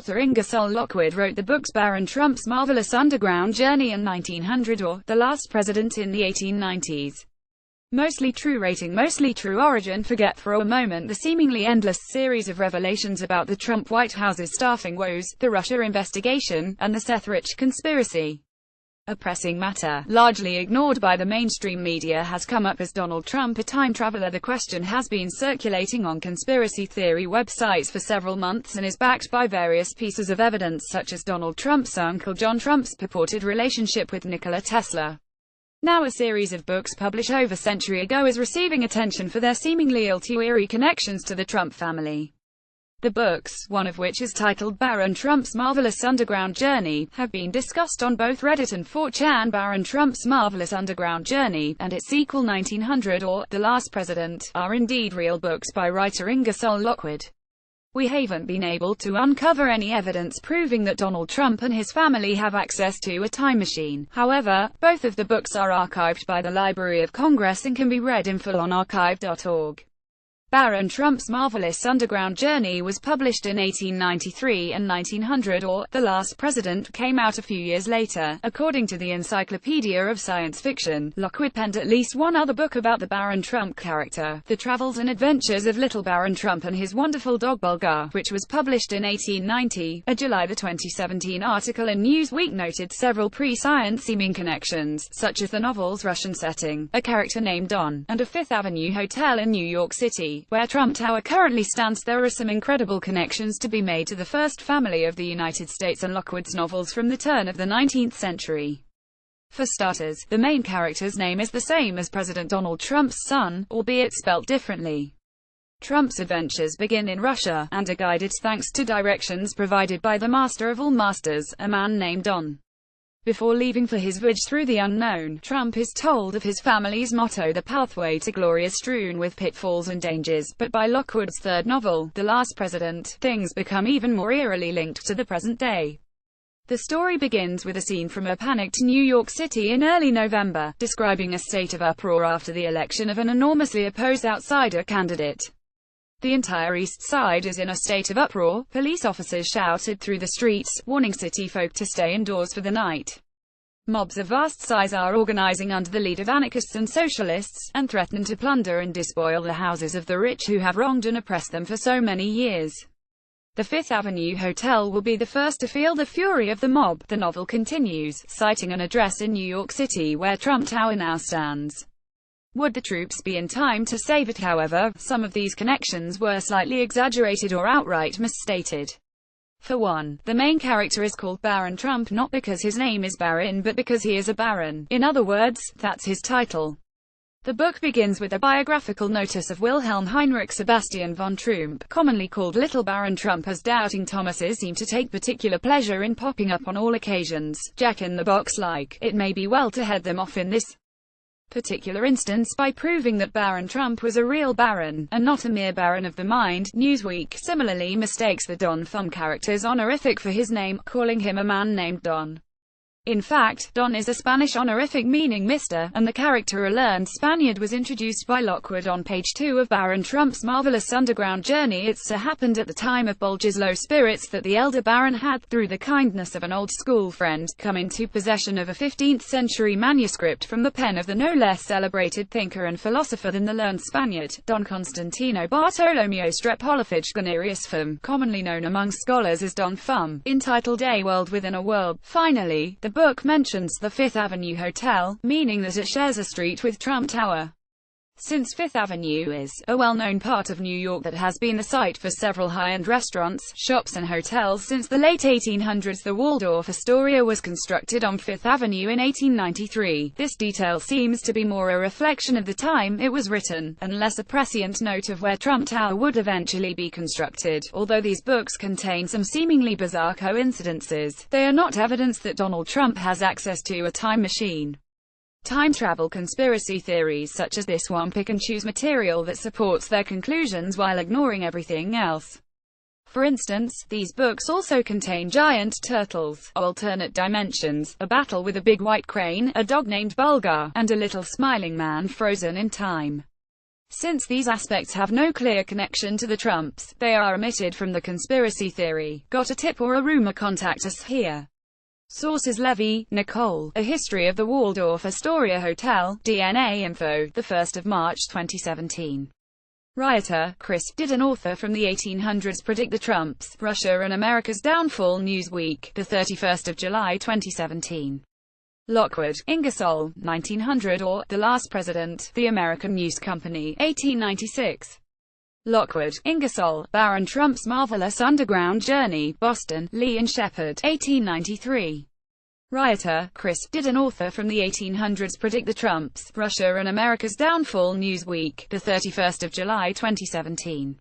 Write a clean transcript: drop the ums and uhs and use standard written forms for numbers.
author Ingersoll Lockwood wrote the books Baron Trump's Marvelous Underground Journey and 1900 or The Last President in the 1890s. Mostly true rating, mostly true origin. Forget for a moment the seemingly endless series of revelations about the Trump White House's staffing woes, the Russia investigation, and the Seth Rich conspiracy. A pressing matter, largely ignored by the mainstream media, has come up as Donald Trump a time traveler. The question has been circulating on conspiracy theory websites for several months and is backed by various pieces of evidence such as Donald Trump's uncle John Trump's purported relationship with Nikola Tesla. Now a series of books published over a century ago is receiving attention for their seemingly eerie connections to the Trump family. The books, one of which is titled Baron Trump's Marvelous Underground Journey, have been discussed on both Reddit and 4chan. Baron Trump's Marvelous Underground Journey, and its sequel 1900 or The Last President, are indeed real books by writer Ingersoll Lockwood. We haven't been able to uncover any evidence proving that Donald Trump and his family have access to a time machine. However, both of the books are archived by the Library of Congress and can be read in full on archive.org. Baron Trump's Marvelous Underground Journey was published in 1893 and 1900 or The Last President came out a few years later. According to the Encyclopedia of Science Fiction, Lockwood penned at least one other book about the Baron Trump character, The Travels and Adventures of Little Baron Trump and His Wonderful Dog Bulgar, which was published in 1890. A July 2017 article in Newsweek noted several pre-science seeming connections, such as the novel's Russian setting, a character named Don, and a Fifth Avenue hotel in New York City, where Trump Tower currently stands. There are some incredible connections to be made to the first family of the United States and Lockwood's novels from the turn of the 19th century. For starters, the main character's name is the same as President Donald Trump's son, albeit spelt differently. Trump's adventures begin in Russia, and are guided thanks to directions provided by the master of all masters, a man named Don. Before leaving for his voyage through the unknown, Trump is told of his family's motto, the pathway to glory is strewn with pitfalls and dangers, but by Lockwood's third novel, The Last President, things become even more eerily linked to the present day. The story begins with a scene from a panicked New York City in early November, describing a state of uproar after the election of an enormously opposed outsider candidate. The entire East Side is in a state of uproar. Police officers shouted through the streets, warning city folk to stay indoors for the night. Mobs of vast size are organizing under the lead of anarchists and socialists, and threaten to plunder and despoil the houses of the rich who have wronged and oppressed them for so many years. The Fifth Avenue Hotel will be the first to feel the fury of the mob, the novel continues, citing an address in New York City where Trump Tower now stands. Would the troops be in time to save it? However, some of these connections were slightly exaggerated or outright misstated. For one, the main character is called Baron Trump not because his name is Baron but because he is a baron. In other words, that's his title. The book begins with a biographical notice of Wilhelm Heinrich Sebastian von Trump, commonly called Little Baron Trump, as doubting Thomases seem to take particular pleasure in popping up on all occasions, Jack-in-the-Box-like. It may be well to head them off in this particular instance by proving that Baron Trump was a real baron, and not a mere baron of the mind. Newsweek similarly mistakes the Don Thumb character's honorific for his name, calling him a man named Don. In fact, Don is a Spanish honorific meaning Mr., and the character, a learned Spaniard, was introduced by Lockwood on page 2 of Baron Trump's Marvelous Underground Journey. It so happened at the time of Bulger's low spirits that the elder Baron had, through the kindness of an old school friend, come into possession of a 15th-century manuscript from the pen of the no less celebrated thinker and philosopher than the learned Spaniard, Don Constantino Bartolomeo Strepolofich Guarnerius Thumb, commonly known among scholars as Don Thumb, entitled A World Within a World. Finally, the book mentions the Fifth Avenue Hotel, meaning that it shares a street with Trump Tower. Since Fifth Avenue is a well-known part of New York that has been the site for several high-end restaurants, shops and hotels since the late 1800s, the Waldorf Astoria was constructed on Fifth Avenue in 1893. This detail seems to be more a reflection of the time it was written, and less a prescient note of where Trump Tower would eventually be constructed. Although these books contain some seemingly bizarre coincidences, they are not evidence that Donald Trump has access to a time machine. Time travel conspiracy theories such as this one pick and choose material that supports their conclusions while ignoring everything else. For instance, these books also contain giant turtles, alternate dimensions, a battle with a big white crane, a dog named Bulgar, and a little smiling man frozen in time. Since these aspects have no clear connection to the Trumps, they are omitted from the conspiracy theory. Got a tip or a rumor? Contact us here. Sources: Levy, Nicole, A History of the Waldorf Astoria Hotel, DNA Info, 1 March 2017. Rioter, Chris, did an author from the 1800s predict the Trumps, Russia and America's downfall? Newsweek, 31 July 2017. Lockwood, Ingersoll, 1900 or The Last President, The American News Company, 1896. Lockwood, Ingersoll, Baron Trump's Marvelous Underground Journey, Boston, Lee and Shepard, 1893. Rioter, Chris, did an author from the 1800s predict the Trumps, Russia and America's downfall? Newsweek, 31 July 2017.